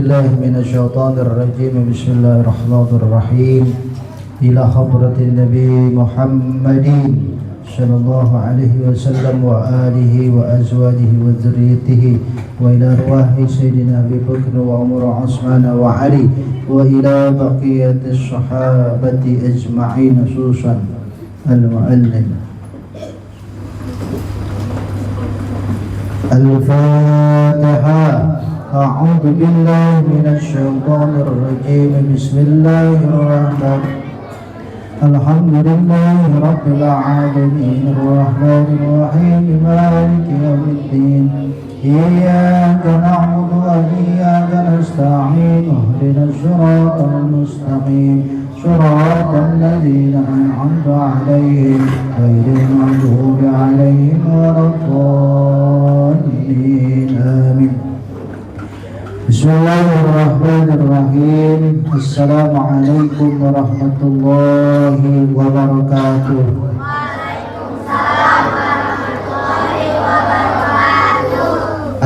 بالله من الشيطان الرجيم بسم الله الرحمن الرحيم إلى حضرة النبي محمد صلى الله عليه وسلم وآله وأزواجه وذريته وإلى أرواح سيدنا أبي بكر وعمر وعثمان وعلي وإلى بقية الصحابة أجمعين خصوصا المعلم. الفاتحة. أعوذ بالله من الشيطان الرجيم بسم الله الرحمن الحمد لله رب العالمين الرحمن الرحيم مالك يوم الدين إياك نعبد وإياك نستعين اهدنا الصراط المستقيم صراط الذين أنعمت عليهم غير المغضوب عليهم ولا الضالين آمين. Bismillahirrahmanirrahim. Assalamualaikum warahmatullahi wabarakatuh.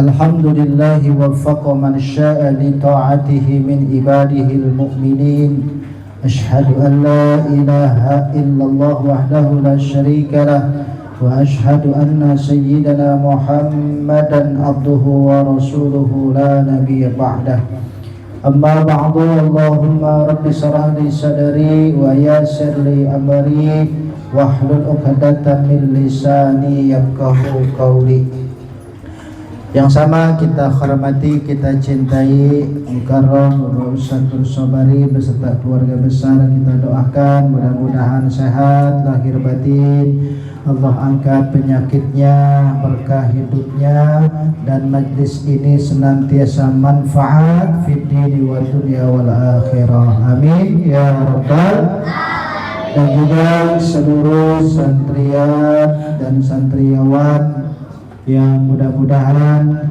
Alhamdulillahi waffaqa man syaa li ta'atihi min ibadihi al-mu'minin. Ashhadu an la ilaha illallah wahdahu la syarika lah wa ashhadu anna sayyidana Muhammadan abduhu wa rasuluhu la nabiyya ba'dah. Amma ba'du, Allahumma rabbi shrah li sadri wa yassir li amri wahlul 'uqdatam min lisani yafqahu qawli. Yang sama kita hormati, kita cintai Mukarram Bapak Ustadz Sobari beserta keluarga besar, kita doakan mudah-mudahan sehat lahir batin, Allah angkat penyakitnya, berkah hidupnya, dan majlis ini senantiasa manfaat fid dini wa dunya wal akhirah. Amin ya rabbal. Dan juga seluruh santriat dan santriawan yang mudah-mudahan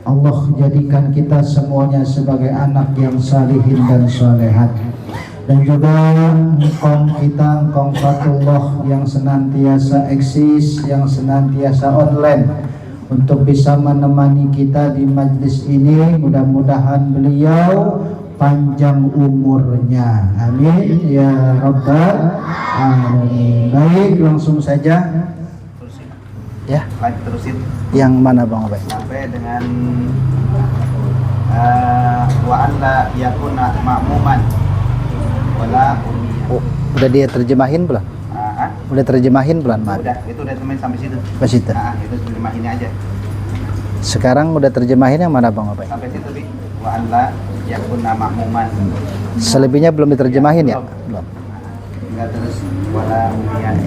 Allah jadikan kita semuanya sebagai anak yang salihin dan solehat. Dan juga engkong kita, engkong Fatullah yang senantiasa eksis, yang senantiasa online untuk bisa menemani kita di majlis ini. Mudah-mudahan beliau panjang umurnya, amin ya rabbal alamin. Baik, langsung saja ya, terusin. Yang mana Bang Abay? Sampai dengan wa an la yakuna ma'muman wala ummiyan. Oh, udah dia terjemahin belum? Udah terjemahin belum, Mat? Udah, itu udah temen sampai situ. Pas situ. Itu terjemahinnya aja. Sekarang udah terjemahin yang mana Bang Abay? Sampai situ, Bi. Wa an la yakuna ma'muman. Selebihnya belum diterjemahin ya? Belum. Enggak, terus wala ummiyan.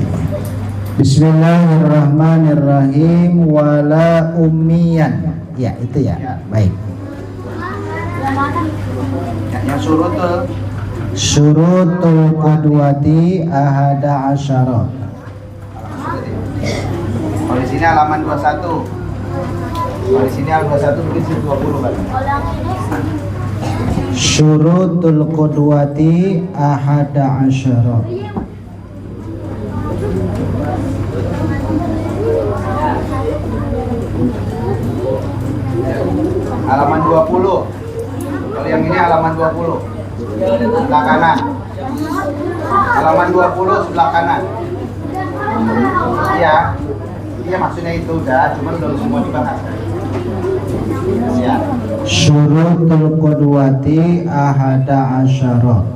Bismillahirrahmanirrahim. Wala ummiyan. Ya, itu ya. Ya. Baik. Yang Syurutul qudwati ahada asyara. Kalau di sini halaman 21. Kalau di sini halaman 21 mungkin 20 kan. Syurutul qudwati ahada asyara. Halaman 20. Kalau yang ini halaman 20. Sebelah kanan. Halaman 20 sebelah kanan. Iya. Iya, maksudnya itu udah, cuma belum semua dibahas. Ya. Syurutul qudwati ahada asyara.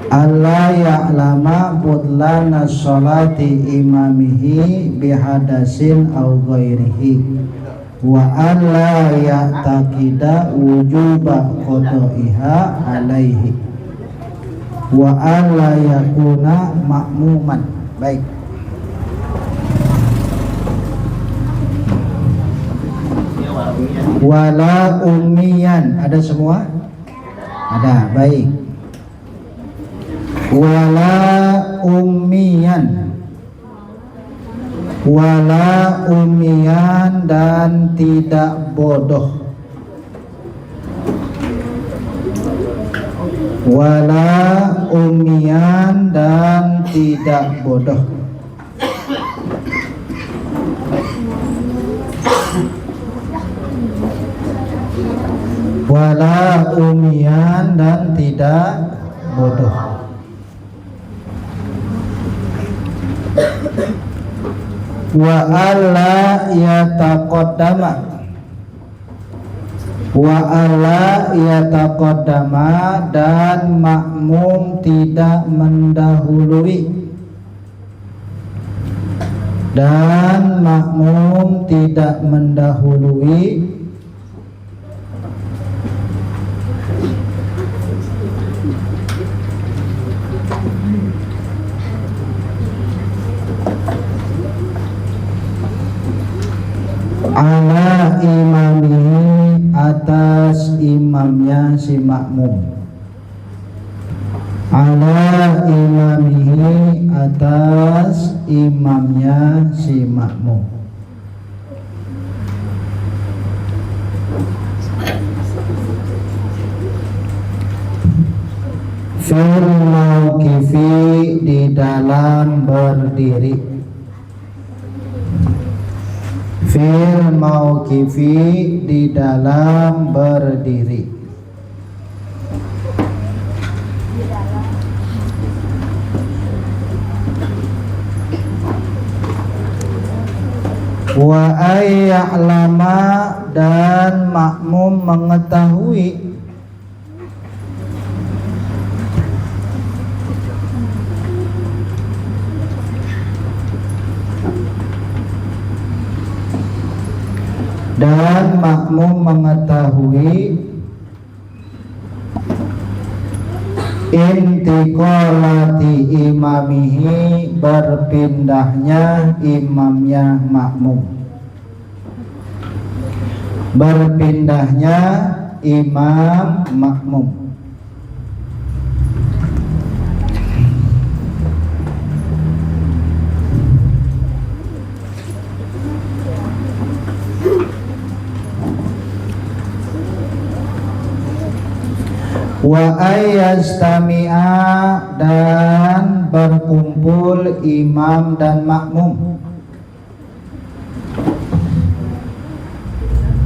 Allah ya'lama butlana sholati imamihi bihadasin au ghairihi wa alla ya'taqida wujuba qada'iha alaihi wa alla yakuna ma'muman. Baik. Wala ummiyan. Ada semua? Ada. Baik. Wala ummiyan. Wala ummiyan dan tidak bodoh. Wala ummiyan dan tidak bodoh. wala umian dan tidak bodoh. Wa alla yataqaddama, wa alla yataqaddama dan makmum tidak mendahului, dan makmum tidak mendahului ala imamihi atas imamnya si makmum, ala imamihi atas imamnya si makmum. Fil mauqifi di dalam berdiri, fil mauqifi di dalam berdiri. Wa ayya'lama dan makmum mengetahui, dan makmum mengetahui intiqalati imamihi berpindahnya imamnya makmum, berpindahnya imam makmum. Wa ayyastami'a dan berkumpul imam dan makmum,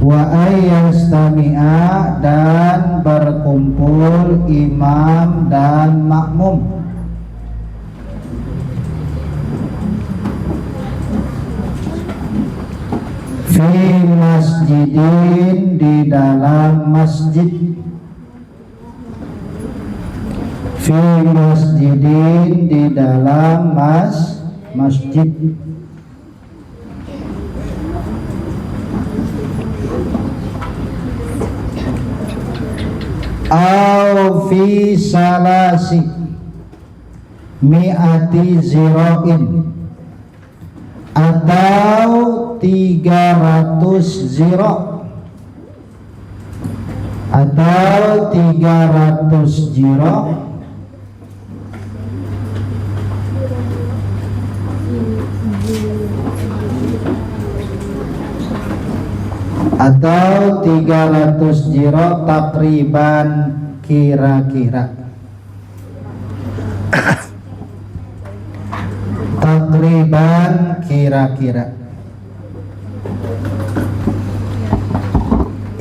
wa ayyastami'a dan berkumpul imam dan makmum. Fi masjidin di dalam masjid, fi masjidin di dalam masjid. Au fi salasi mi'ati zira'in atau 300 zira', atau 300 zira', atau 300 zira' takriban kira-kira, takriban kira-kira.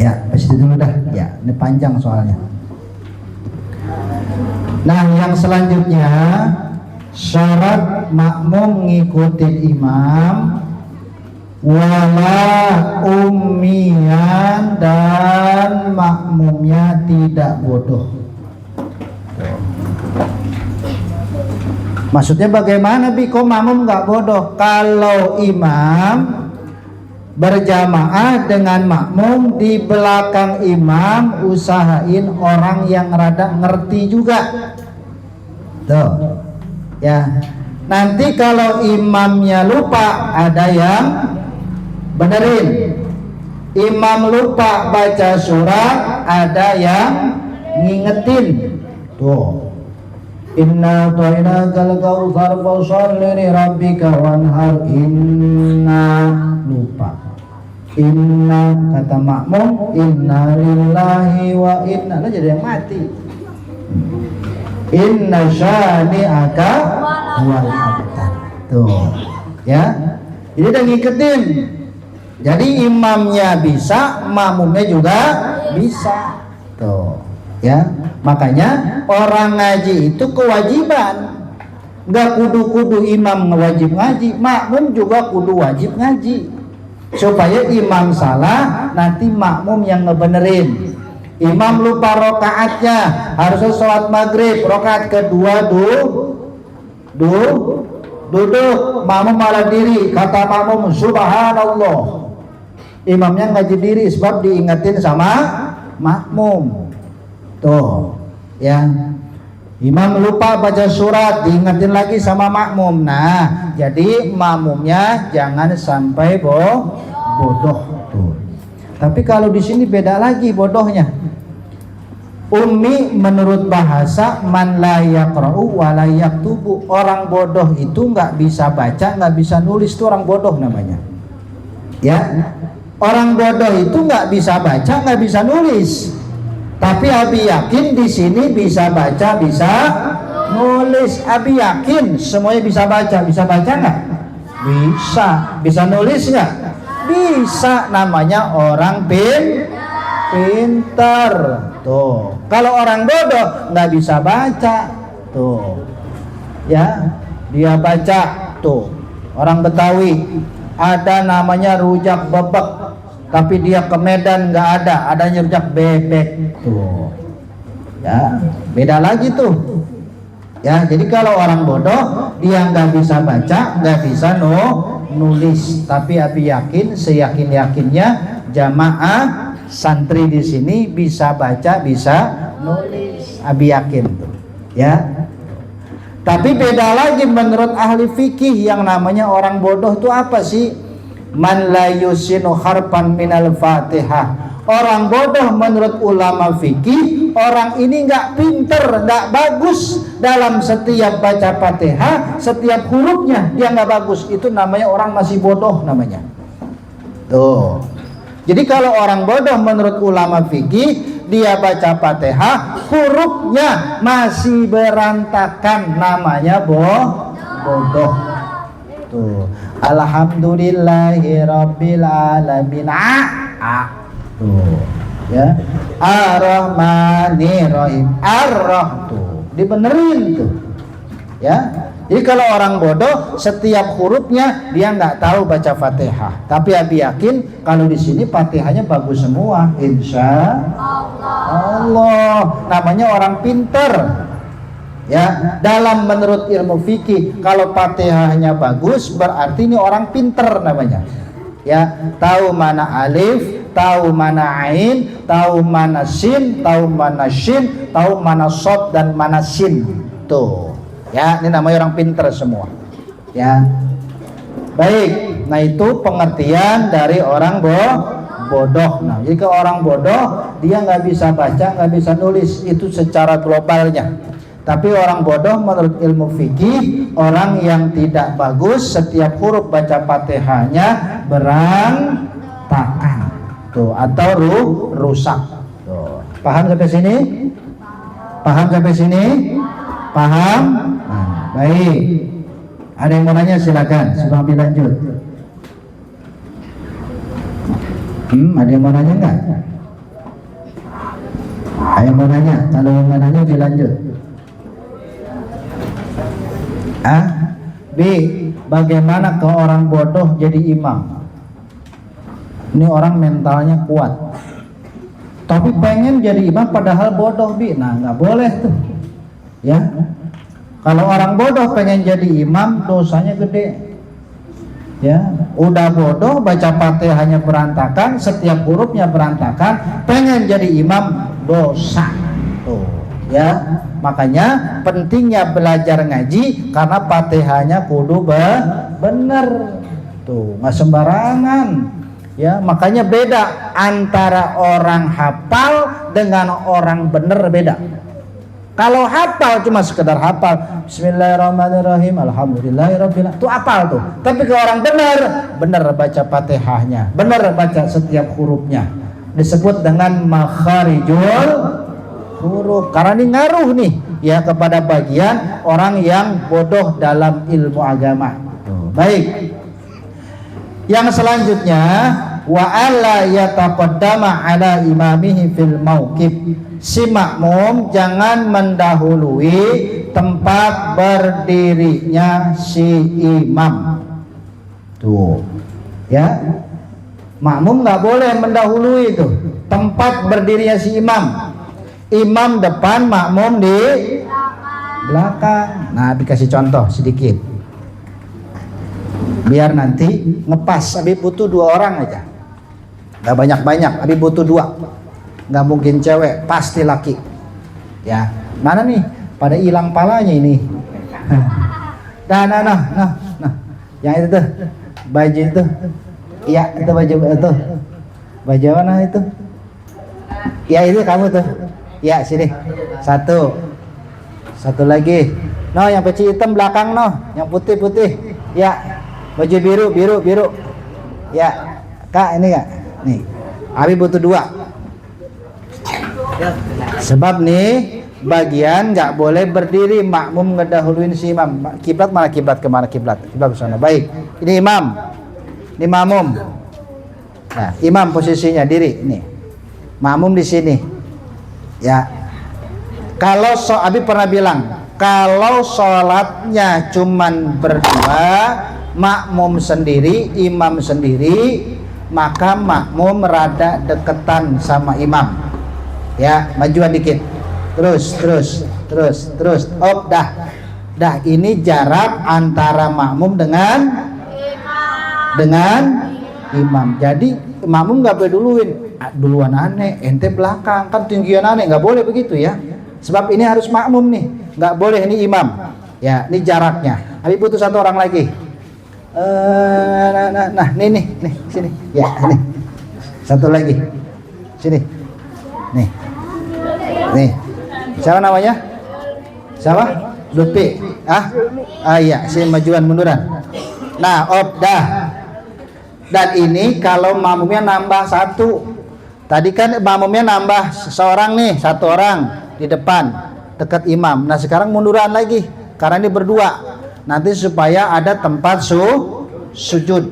Ya, pasti dulu dah. Ya, ini panjang soalnya. Nah, yang selanjutnya syarat makmum ngikutin imam, wala ummiyan dan makmumnya tidak bodoh. Maksudnya bagaimana bi, kok makmum nggak bodoh? Kalau imam berjamaah dengan makmum, di belakang imam usahain orang yang rada ngerti juga. Tuh, ya. Nanti kalau imamnya lupa, ada yang benerin. Imam lupa baca surat, ada yang ngingetin. Tuh, inna ta'inakal kautsar fasholli li rabbika wanhar, inna lupa. Inna kata makmum, inna lillahi wa inna, lah jadi yang mati. Inna syani'aka wal abtar. Tuh, ya. Jadi udah ngiketin. Jadi imamnya bisa, makmumnya juga bisa. Tuh, ya. Makanya orang ngaji itu kewajiban. Nggak kudu-kudu imam wajib ngaji, makmum juga kudu wajib ngaji. Supaya imam salah, nanti makmum yang ngebenerin. Imam lupa rokaatnya, harusnya sholat maghrib, rokaat kedua duduk, makmum malah diri, kata makmum subhanallah. Imamnya ngaji diri sebab diingetin sama makmum. Tuh, ya. Imam lupa baca surat, diingetin lagi sama makmum. Nah, jadi makmumnya jangan sampai bodoh tuh. Tapi kalau di sini beda lagi bodohnya. Ummi menurut bahasa man la yaqra'u wa la yaktubu. Orang bodoh itu nggak bisa baca, nggak bisa nulis, itu orang bodoh namanya. Ya, orang bodoh itu nggak bisa baca, nggak bisa nulis. Tapi Abi yakin di sini bisa baca, bisa nulis. Abi yakin semuanya bisa baca nggak? Bisa. Bisa nulis nggak? Bisa. Namanya orang pintar. Tuh. Kalau orang bodoh nggak bisa baca. Tuh. Ya, dia baca. Tuh. Orang Betawi ada namanya rujak bebek, tapi dia ke Medan nggak ada, adanya rujak bebek. Tuh. Ya, beda lagi tuh. Ya, jadi kalau orang bodoh dia nggak bisa baca, nggak bisa nulis. Tapi Abi yakin, seyakin-yakinnya jamaah santri di sini bisa baca, bisa nulis. Abi yakin tuh. Ya. Tapi beda lagi menurut ahli fikih, yang namanya orang bodoh itu apa sih? Man la yusinu harfan minal Fatihah. Orang bodoh menurut ulama fikih, orang ini nggak pinter, nggak bagus dalam setiap baca Fatihah, setiap hurufnya dia nggak bagus. Itu namanya orang masih bodoh namanya. Tuh. Jadi kalau orang bodoh menurut ulama fikih, dia baca Fatihah, hurufnya masih berantakan, namanya bodoh. Tuh. Alhamdulillahirabbil alamin. Tuh. Ya. Ar-Rahmanir-Rahim. Tuh. Dibenerin tuh. Ya. Jadi kalau orang bodoh, setiap hurufnya dia nggak tahu baca Fatihah. Tapi Abi yakin kalau di sini Fatihahnya bagus semua, insya Allah. Namanya orang pinter. Ya, dalam menurut ilmu fikih, kalau Fatihahnya bagus berarti ini orang pinter namanya. Ya, tahu mana alif, tahu mana ain, tahu mana sin, tahu mana shin, tahu mana shad dan mana sin. Tuh. Ya, ini namanya orang pinter semua. Ya. Baik. Nah, itu pengertian dari orang bodoh. Nah, jika orang bodoh dia nggak bisa baca, nggak bisa nulis, itu secara globalnya. Tapi orang bodoh menurut ilmu fikih, orang yang tidak bagus, setiap huruf baca Fatihahnya berantakan. Tuh, atau rusak. Tuh. Paham sampai sini? Paham sampai sini? Paham? Nah, baik. Ada yang mau nanya silakan sebelum dilanjut. Ada yang mau nanya enggak? Ada yang mau nanya? Kalau mau nanya dilanjut. B. Bagaimana ke orang bodoh jadi imam? Ini orang mentalnya kuat, tapi pengen jadi imam padahal bodoh, B. Nah, nggak boleh tuh. Ya, kalau orang bodoh pengen jadi imam, dosanya gede. Ya, udah bodoh, baca Fatihahnya berantakan, setiap hurufnya berantakan, pengen jadi imam, dosa. Tuh, ya. Makanya pentingnya belajar ngaji karena Fatihahnya kudu bener. Tuh, nggak sembarangan. Ya, makanya beda antara orang hafal dengan orang bener, beda. Kalau hafal cuma sekedar hafal Bismillahirrahmanirrahim Alhamdulillahirabbil alamin, itu hafal tuh. Tapi kalau orang benar baca Fatihahnya, benar baca setiap hurufnya, disebut dengan makharijul huruf. Karena ini ngaruh nih ya kepada bagian orang yang bodoh dalam ilmu agama. Baik. Yang selanjutnya, wa alla yataqaddama ala imamihi fil mauqif. Si makmum jangan mendahului tempat berdirinya si imam. Tuh. Ya. Makmum nggak boleh mendahului itu tempat berdirinya si imam. Imam depan, makmum di belakang. Nah, dikasih contoh sedikit. Biar nanti ngepas. Abi butuh 2 orang aja. Nggak banyak-banyak. Abi butuh 2. Nggak mungkin cewek, pasti laki. Ya, mana nih? Pada hilang palanya ini. Nah. Yang itu tuh, baju itu. Iya, itu baju itu. Baju mana itu? Ya itu kamu tuh. Ya sini. Satu lagi. No, yang peci hitam belakang no, yang putih. Ya, baju biru. Ya, Kak ini Kak. Nih, Abi butuh 2. Sebab nih bagian nggak boleh berdiri, makmum ngedahuluin si imam. Kiblat mana kiblat kemana kiblat? Kiblat ke sana. Baik. Ini imam. Ini makmum. Nah, imam posisinya diri nih. Makmum di sini. Ya. Kalau Abi pernah bilang, kalau sholatnya cuman berdua, makmum sendiri, imam sendiri, maka makmum rada deketan sama imam. Ya, majuan dikit. Terus. Dah ini jarak antara makmum dengan imam. Jadi makmum nggak boleh duluan aneh, ente belakang, kan tinggian aneh, nggak boleh begitu ya. Sebab ini harus makmum nih, nggak boleh ini imam. Ya, ini jaraknya. Abi butuh 1 orang lagi. Nah, nih, sini. Ya, ini. 1 lagi. Sini. Nih. Siapa namanya? Siapa? Lutfi. Iya, sini majuan munduran. Nah, dah. Dan ini kalau makmumnya nambah 1. Tadi kan makmumnya nambah seorang nih, 1 orang di depan dekat imam. Nah, sekarang munduran lagi karena ini berdua. Nanti supaya ada tempat sujud.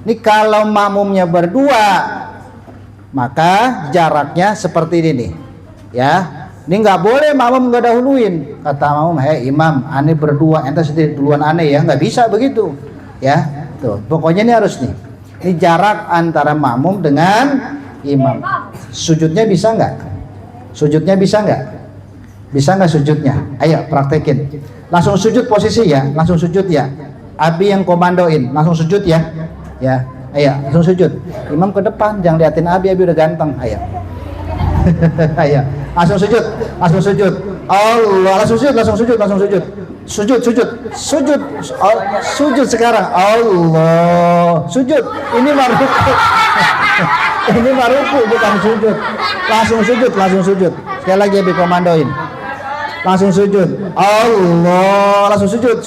Ini kalau makmumnya berdua, maka jaraknya seperti ini nih. Ya. Ini nggak boleh makmum nggak dahuluin. Kata makmum, imam, ane berdua, ente sendiri duluan ane ya, nggak bisa begitu. Ya, tuh. Pokoknya ini harus nih. Ini jarak antara makmum dengan imam. Sujudnya bisa nggak? Bisa nggak sujudnya? Ayo praktekin. Langsung sujud posisi ya, langsung sujud ya. Abi yang komandoin, langsung sujud ya. Ya, ayo langsung sujud. Imam ke depan, jangan liatin Abi udah ganteng. Ayo. Ayo, langsung sujud. Allah, langsung sujud. Sujud sekarang. Allah, sujud. Ini maruku. Ini maruku bukan sujud. Langsung sujud. Sekali lagi Abi komandoin. Langsung sujud. Allah, langsung sujud.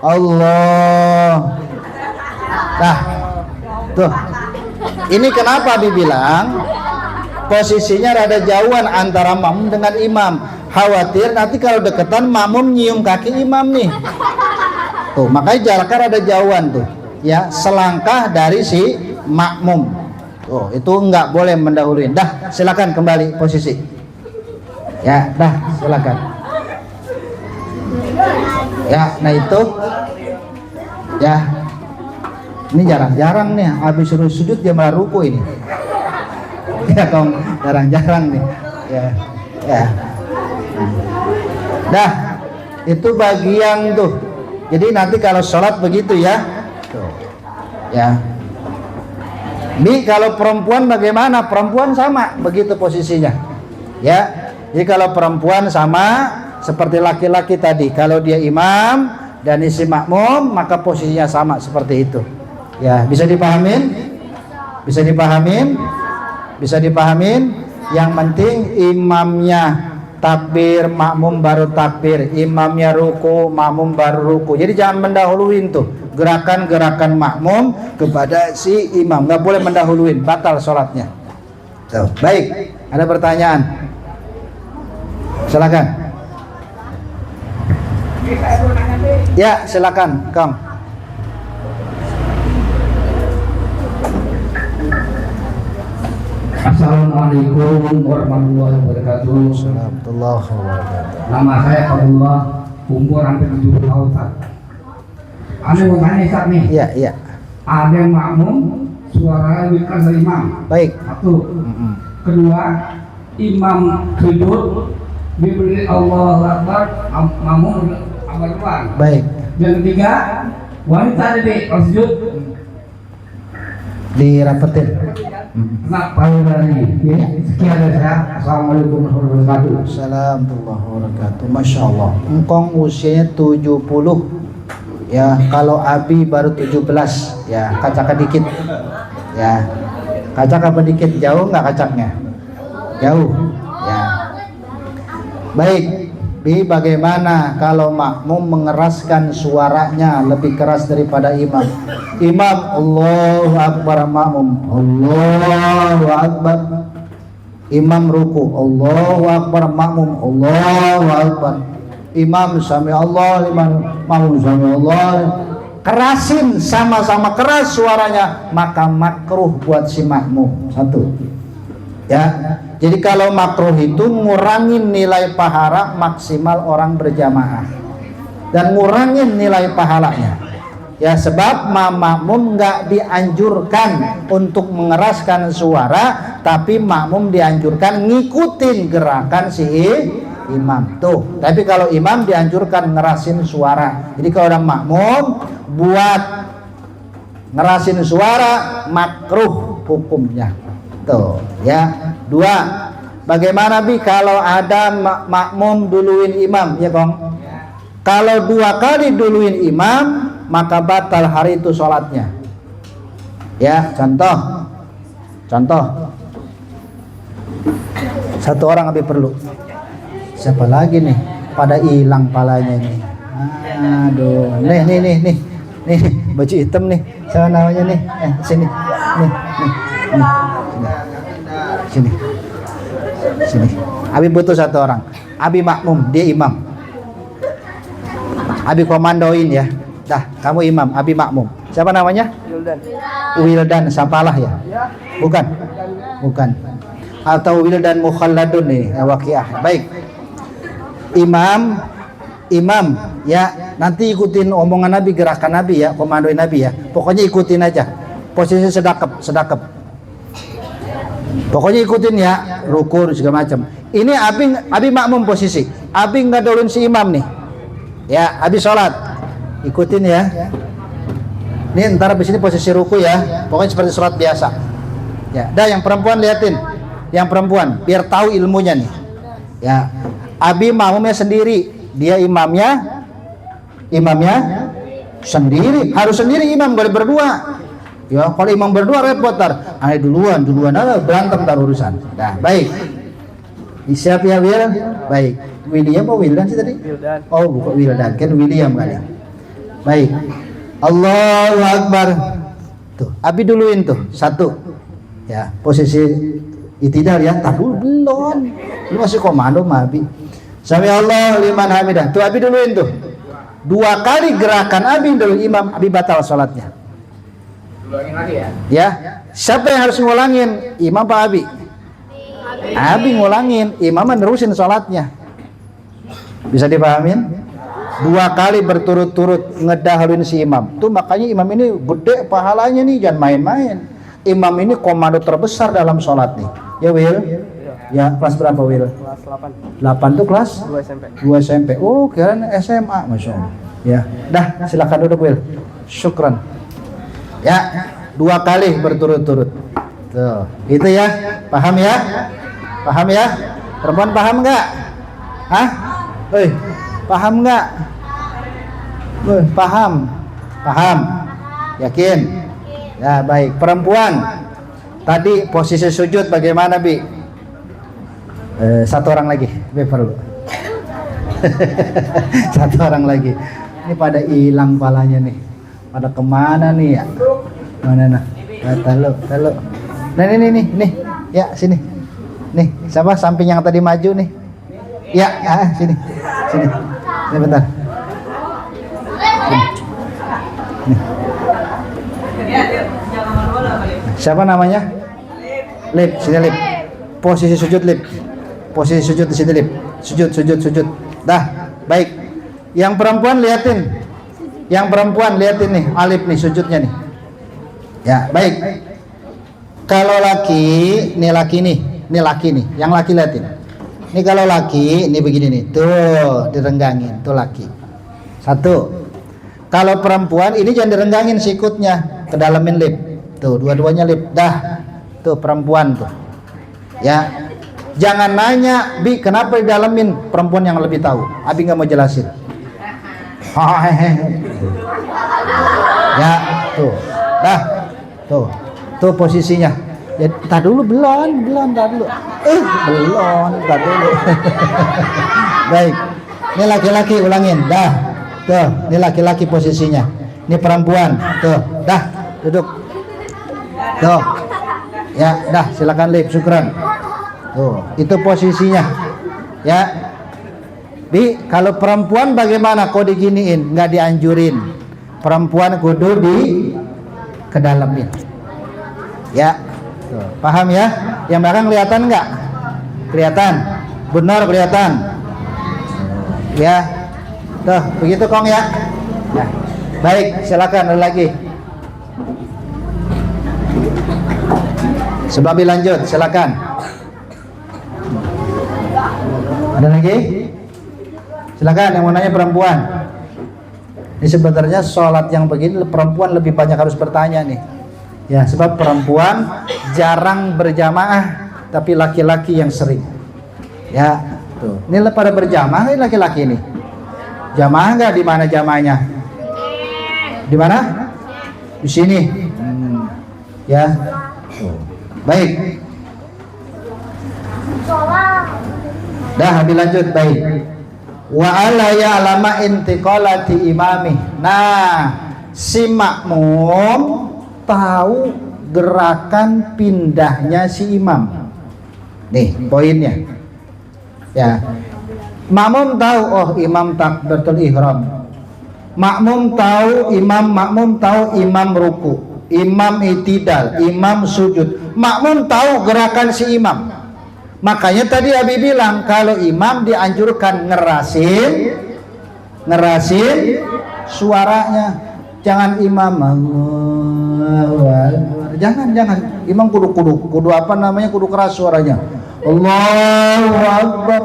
Allah. Nah, tuh. Ini kenapa Abi bilang posisinya rada jauhan antara makmum dengan imam. Khawatir nanti kalau deketan makmum nyium kaki imam nih. Tuh, makanya jaraknya rada jauhan tuh. Ya, selangkah dari si makmum. Tuh, itu nggak boleh mendahuluin. Dah, silakan kembali posisi. Ya, dah, silakan. Ya, nah itu. Ya. Ini jarang-jarang nih habis suruh sujud dia malah ruku ini. Ya, kong jarang-jarang nih. Ya. Dah, itu bagian tuh. Jadi nanti kalau sholat begitu ya. Tuh. Ya. Ini kalau perempuan bagaimana? Perempuan sama begitu posisinya. Ya. Jadi kalau perempuan sama seperti laki-laki tadi. Kalau dia imam dan isi makmum, maka posisinya sama seperti itu. Ya, bisa dipahamin? Yang penting imamnya takbir, makmum baru takbir, imamnya ruku, makmum baru ruku. Jadi jangan mendahuluin tuh gerakan-gerakan makmum kepada si imam. Nggak boleh mendahuluin, batal sholatnya. Tuh, baik. Ada pertanyaan? Silakan. Ya, silakan, Kang. Assalamualaikum warahmatullahi wabarakatuh. Warahmatullahi wabarakatuh. Nama saya Abdullah, umur hampir 70 tahun. Anda mau tanya Ustaz nih? Iya, iya. Ada yang makmum suara lebih keras dari imam. Baik. Satu. Kedua, imam sujud diberi Allahu Akbar, makmum Akbar. Baik. Yang ketiga, wanita jadi sujud Dirapetin. kenapa dari ini? Sekian dari saya. Assalamualaikum warahmatullahi wabarakatuh. Assalamualaikum warahmatullahi wabarakatuh. Masya Allah. Engkong usianya 70. Ya, kalau Abi baru 17. Ya, kacaka dikit. Ya, kacak apa dikit? Jauh nggak kacaknya? Jauh. Ya. Baik. Bi, bagaimana kalau makmum mengeraskan suaranya lebih keras daripada imam? Imam Allahu Akbar, makmum Allahu Akbar. Imam ruku Allahu Akbar, makmum Allahu Akbar. Imam sami Allah liman, makmum sami Allah. Kerasin, sama-sama keras suaranya, maka makruh buat si makmum. Satu. Ya. Jadi kalau makruh itu ngurangin nilai pahala maksimal orang berjamaah dan ngurangin nilai pahalanya. Ya, sebab makmum nggak dianjurkan untuk mengeraskan suara, tapi makmum dianjurkan ngikutin gerakan si imam tuh. Tapi kalau imam dianjurkan ngerasin suara. Jadi kalau ada makmum buat ngerasin suara makruh hukumnya. Tuh, ya. Dua, bagaimana Bi kalau ada makmum duluin imam, ya Kong? Kalau 2 kali duluin imam, maka batal hari itu sholatnya. Ya, contoh. Satu orang Abi perlu. Siapa lagi nih? Pada hilang palanya ini. Aduh, nih, baju hitam nih. Siapa namanya nih? Sini, nih. Sini. Abi butuh satu orang. Abi makmum, dia imam. Abi komandoin ya. Dah, kamu imam, Abi makmum. Siapa namanya? Wildan Sapalah ya? Bukan. Atau Wildan Mukhalladun nih, Waqiah. Baik. Imam ya, nanti ikutin omongan Nabi, gerakan Nabi ya, komandoin Nabi ya. Pokoknya ikutin aja. Posisi sedekap. Pokoknya ikutin ya, rukur segala macam. Ini Abi makmum posisi. Abi nggak duluin si imam nih. Ya, Abi sholat. Ikutin ya. Ini ntar abis ini posisi ruku ya. Pokoknya seperti sholat biasa. Ya, dah yang perempuan liatin. Yang perempuan biar tahu ilmunya nih. Ya, Abi makmumnya sendiri. Dia imamnya sendiri. Harus sendiri imam, boleh berdua. Ya, kalau imam berdua repot tar. Duluan ada berantem tar urusan. Nah, baik. Siap ya Will? Baik. William apa Wildan sih tadi? Wildan. Oh, bukan Wildan, kan William kali. Baik. Allahu Akbar. Tuh, Abi duluin tuh. 1. Ya, posisi itidal ya. Tar dulu belum. Lu masih komando mah Abi. Sami Allah liman hamidah. Tuh Abi duluin tuh. 2 kali gerakan Abi dulu imam, Abi batal salatnya. Ulangin lagi ya? Ya. Siapa yang harus ngulangin? Imam Pak Abi? Abi ngulangin, imam menerusin sholatnya. Bisa dipahamin? 2 kali berturut-turut ngedahuluin si imam. Tuh makanya imam ini gede pahalanya nih, jangan main-main. Imam ini komando terbesar dalam sholat nih. Ya Will? Ya, kelas berapa Will? Kelas 8. 8 tuh kelas? 2 SMP. Oh, kirain SMA, Masya Allah. Ya, dah silakan duduk Will. Syukran. Ya, 2 kali berturut-turut. Tuh, itu ya. Paham ya? Perempuan paham nggak? Hah? Paham nggak? Paham. Yakin? Ya, baik. Perempuan. Tadi posisi sujud bagaimana, Bi? 1 orang lagi, Bi perlu. 1 orang lagi. Ini pada hilang palanya nih. Pada kemana nih ya? Mana? Tahu. Nah nih. Ya sini. Nih, siapa samping yang tadi maju nih? Ya, sini. Ini bentar. Nih. Siapa namanya? Lip, sini lip. Posisi sujud lip. Posisi sujud di sini lip. Sujud. Dah, baik. Yang perempuan liatin. Yang perempuan liatin nih, alif nih sujudnya nih. Ya, baik. Kalau laki, nih laki nih. Ini laki nih. Yang laki liatin. Ini kalau laki, ini begini nih. Tuh, direnggangin. Tuh laki. Satu. Kalau perempuan, ini jangan direnggangin sikutnya, kedalamin lip. Tuh, dua-duanya lip. Dah. Tuh perempuan tuh. Ya. Jangan nanya, Bi, kenapa didalemin? Perempuan yang lebih tahu. Abi nggak mau jelasin. Ya, tuh. Dah. Tuh posisinya. Ya, tar dulu belum, tar dulu. Belum, tar dulu. Baik. Ini laki-laki ulangin. Dah. Tuh, ini laki-laki posisinya. Ini perempuan. Tuh, dah, duduk. Tuh. Ya, dah, silakan lip, syukran. Tuh, itu posisinya. Ya. Bi, kalau perempuan bagaimana kok diginiin? Nggak dianjurin. Perempuan kudu di kedalamin. Ya. Tuh, paham ya? Yang belakang kelihatan nggak? Kelihatan. Benar kelihatan. Ya. Tuh, begitu Kong ya. Nah, baik, silakan ada lagi. Sebabi lanjut, silakan. Ada lagi? Silakan yang mau nanya perempuan. Ini sebenarnya sholat yang begini perempuan lebih banyak harus bertanya nih. Ya, sebab perempuan jarang berjamaah, tapi laki-laki yang sering. Ya, tuh. Ini pada berjamaah ini laki-laki nih. Jamaah nggak? Di mana jamaahnya? Di mana? Di sini. Ya. Tuh. Baik. Dah, habis lanjut. Baik. Wa ala ya'lama intiqalati imami. Nah, si makmum tahu gerakan pindahnya si imam. Nih poinnya. Ya. Makmum tahu, oh imam takbiratul ihram. Makmum tahu imam ruku, imam itidal, imam sujud. Makmum tahu gerakan si imam. Makanya tadi Abi bilang kalau imam dianjurkan ngerasin suaranya. Jangan imam jangan imam kudu apa namanya, kudu keras suaranya. Allahu Akbar.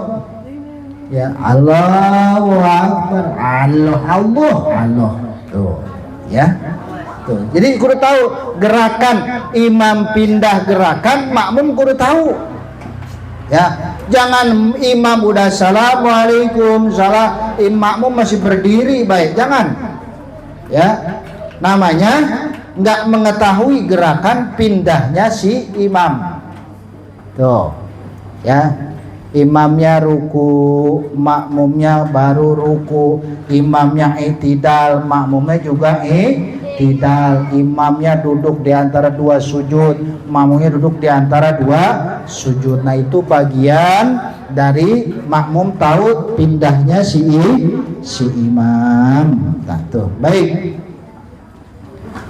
Ya, Allahu Akbar. Allah. Tuh. Ya. Tuh. Jadi kudu tahu gerakan imam pindah gerakan, makmum kudu tahu. Ya, jangan imam udah assalamualaikum salam, makmum masih berdiri, baik, jangan. Ya, namanya nggak mengetahui gerakan pindahnya si imam. Tuh, ya, imamnya ruku, makmumnya baru ruku, imamnya i'tidal, makmumnya juga i'tidal, imamnya duduk di antara dua sujud, makmumnya duduk di antara dua sujud. Nah, itu bagian dari makmum tahu pindahnya si imam. Nah, tuh, baik.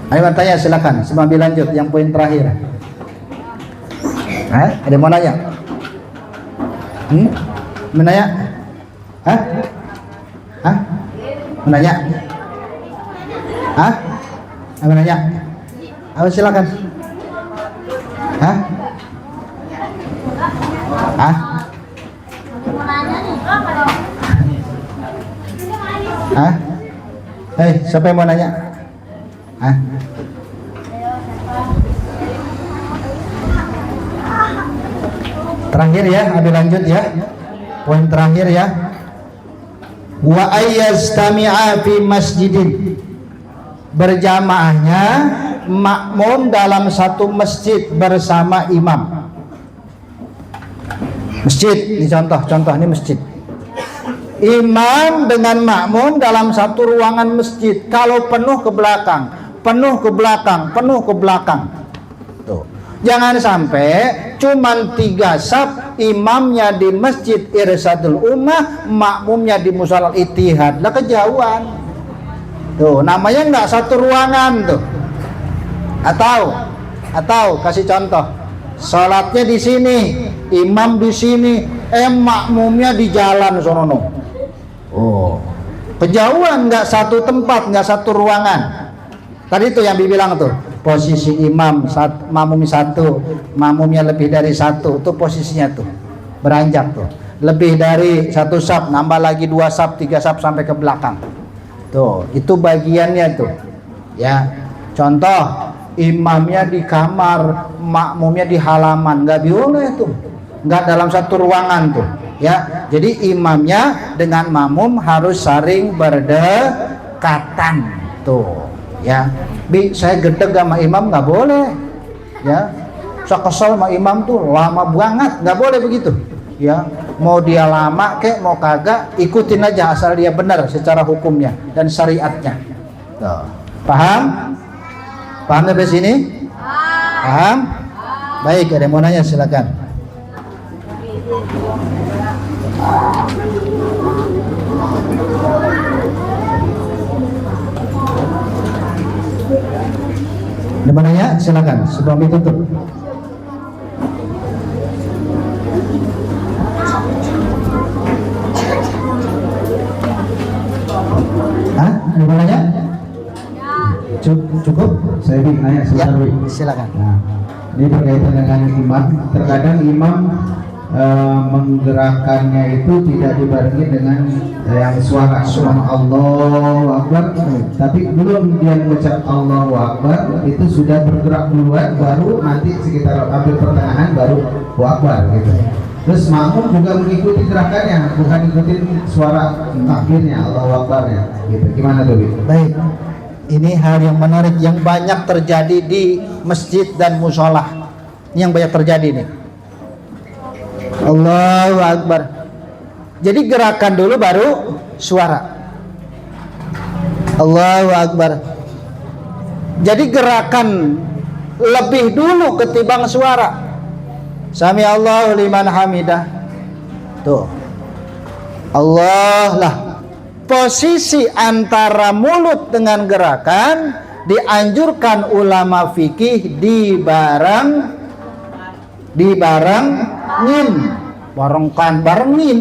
Ayo tanya, silakan. Sambil lanjut yang poin terakhir. Ada mau nanya? Menanya? Menanya? Menanya? Ayo silakan. Siapa yang mau nanya? Terakhir ya, ambil lanjut ya. Poin terakhir ya. Wa ayyastami'a fi masjidin. Berjamaahnya makmum dalam satu masjid bersama imam. Masjid, ini contoh ini masjid. Imam dengan makmum dalam satu ruangan masjid. Kalau penuh ke belakang. Tuh. Jangan sampai cuman 3 saf, imamnya di masjid Irsadul Ummah, makmumnya di Mushalal Ittihad. Lah kejauhan. Tuh, namanya enggak satu ruangan tuh. Atau kasih contoh. Salatnya di sini, imam di sini, makmumnya di jalan sono. Oh, kejauhan, nggak satu tempat, nggak satu ruangan. Tadi tuh yang dibilang tuh, posisi imam, makmumnya satu, makmumnya lebih dari satu, tuh posisinya tuh beranjak tuh. Lebih dari satu saf, nambah lagi 2 saf, 3 saf sampai ke belakang. Tuh, itu bagiannya tuh. Ya, contoh. Imamnya di kamar, makmumnya di halaman, nggak boleh tuh, nggak dalam satu ruangan tuh, ya. Jadi imamnya dengan makmum harus saling berdekatan tuh, ya. Saya gedeg sama imam nggak boleh, ya. Saya kesel sama imam tuh lama banget, nggak boleh begitu, ya. Mau dia lama kek mau kagak, ikutin aja asal dia benar secara hukumnya dan syariatnya. Tuh. Paham? Paham sampai sini? Paham? Baik, ada yang mau nanya silakan. Ada yang mau nanya silakan sebelum ditutup. Hah? Ada yang mau nanya? Cukup? Saya ingin nanya sebentar, ya, silakan. Nah, ini berkaitan dengan imam. Terkadang imam menggerakkannya itu tidak dibarengi dengan yang suara Allahu Akbar, tapi belum dia mengucap Allahu Akbar itu sudah bergerak duluan, baru nanti sekitar hampir pertengahan baru Allahu Akbar gitu. Terus makmum juga mengikuti gerakannya, bukan ikutin suara takbirnya Allahu Akbarnya gitu. Gimana tuh, Bi? Baik. Ini hal yang menarik yang banyak terjadi di masjid dan musola. Ini yang banyak terjadi nih. Allahu Akbar. Jadi gerakan dulu baru suara. Allahu Akbar. Jadi gerakan lebih dulu ketimbang suara. Sami Allahu liman hamidah. Tuh. Allah lah. Posisi antara mulut dengan gerakan dianjurkan ulama fikih barengin.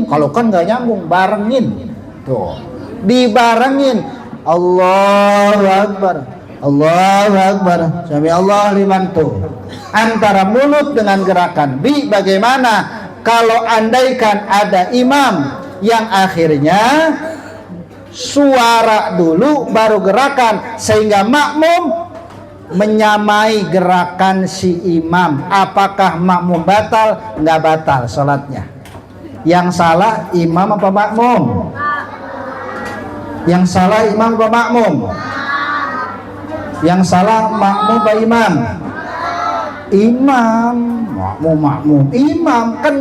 Kalau kan nggak nyambung, barengin. Tuh, dibarengin. Allahu Akbar, Allahu Akbar, sami Allah liman tuh. Antara mulut dengan gerakan. Bagaimana kalau andaikan ada imam yang akhirnya suara dulu baru gerakan, sehingga makmum menyamai gerakan si imam. Apakah makmum batal? Nggak batal sholatnya. Yang salah imam apa makmum? Yang salah imam apa makmum? Yang salah makmum apa imam? Imam. Makmum. Imam kan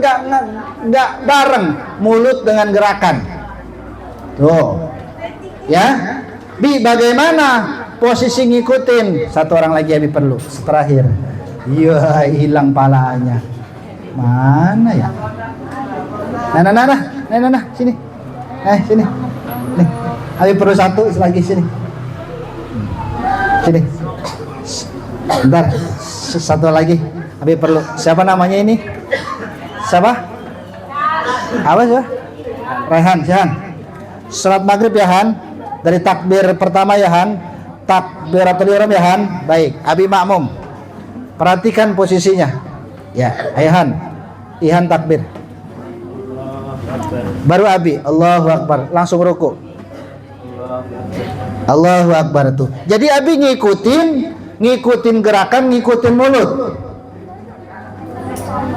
nggak bareng mulut dengan gerakan. Tuh. Ya, bagaimana posisi ngikutin? Satu orang lagi Abi perlu, terakhir. Iya, hilang palanya. Mana ya? Nah, sini. Sini. Nih, Abi perlu satu lagi sini. Sini. Bentar, satu lagi. Abi perlu. Siapa namanya ini? Siapa? Apa sih? Rehan. Salat maghrib ya Han. Dari takbir pertama ya Han, takbiratul ihram ya Han. Baik, Abi makmum. Perhatikan posisinya. Ya, ayo Han. Ihan takbir. Baru Abi, Allahu Akbar, langsung ruku. Allahu Akbar tuh. Jadi Abi ngikutin gerakan, ngikutin mulut.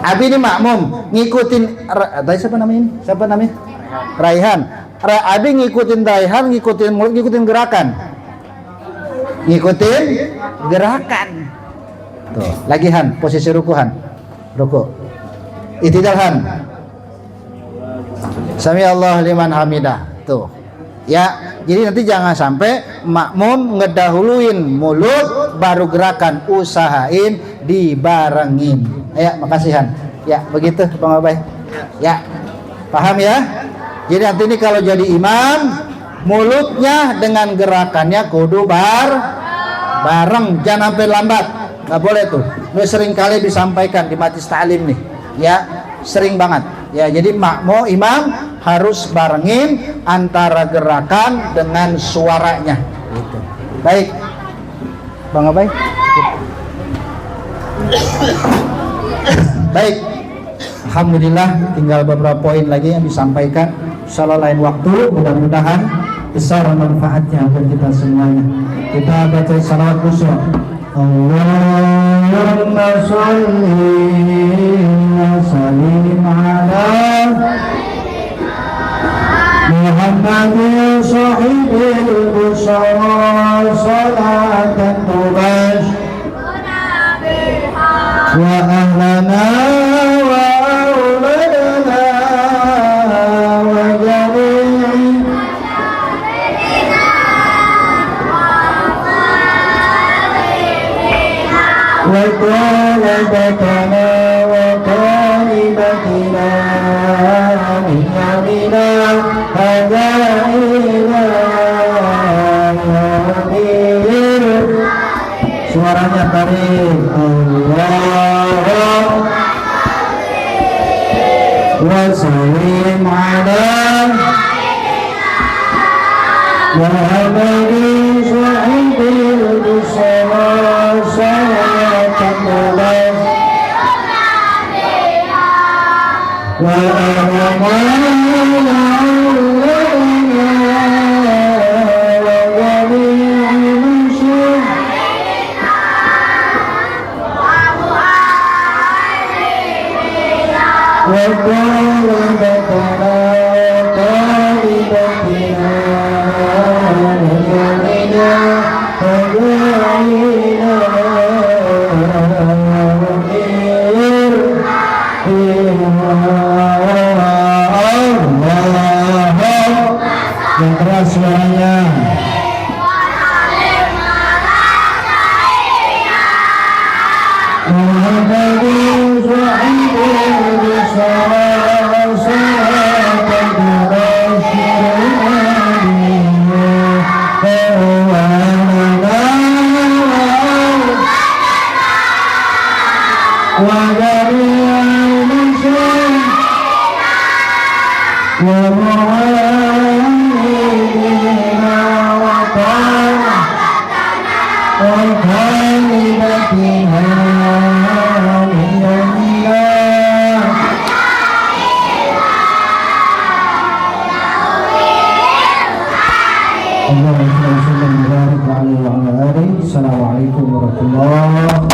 Abi ini makmum, ngikutin. Tadi siapa namanya? Raihan. Abi ngikutin Raihan, ngikutin mulut, ngikutin gerakan. Tuh, lagi Han, posisi ruku Han. Ruku. Itidal Han. Sami Allah liman hamidah. Tuh. Ya, jadi nanti jangan sampai makmum ngedahuluin mulut baru gerakan, usahain dibarengin. Ya, makasih Han. Ya, begitu Bang Abay. Ya. Paham ya? Jadi nanti ini kalau jadi imam, mulutnya dengan gerakannya kudu bareng, jangan sampai lambat. nggak boleh tuh. Ini sering kali disampaikan di majlis ta'lim nih, ya sering banget. Ya jadi imam harus barengin antara gerakan dengan suaranya. Gitu. Baik, Bang Abai. Baik, alhamdulillah tinggal beberapa poin lagi yang disampaikan. Insyaallah lain waktu, mudah-mudahan besar manfaatnya buat kita semuanya. Kita baca salawat khusyuk. Allahumma sholli wa sallim ala Muhammadin sahibil busyara salatan tubash wa ahlana wa auladana wa jami'in wa qalabatana wa qalibatina min yamina hadaina suaranya tarik Allah wa sallim ala Muhammadin sahibil busyara salatan tubash wa yang keras suaranya. Assalamualaikum warahmatullahi wabarakatuh.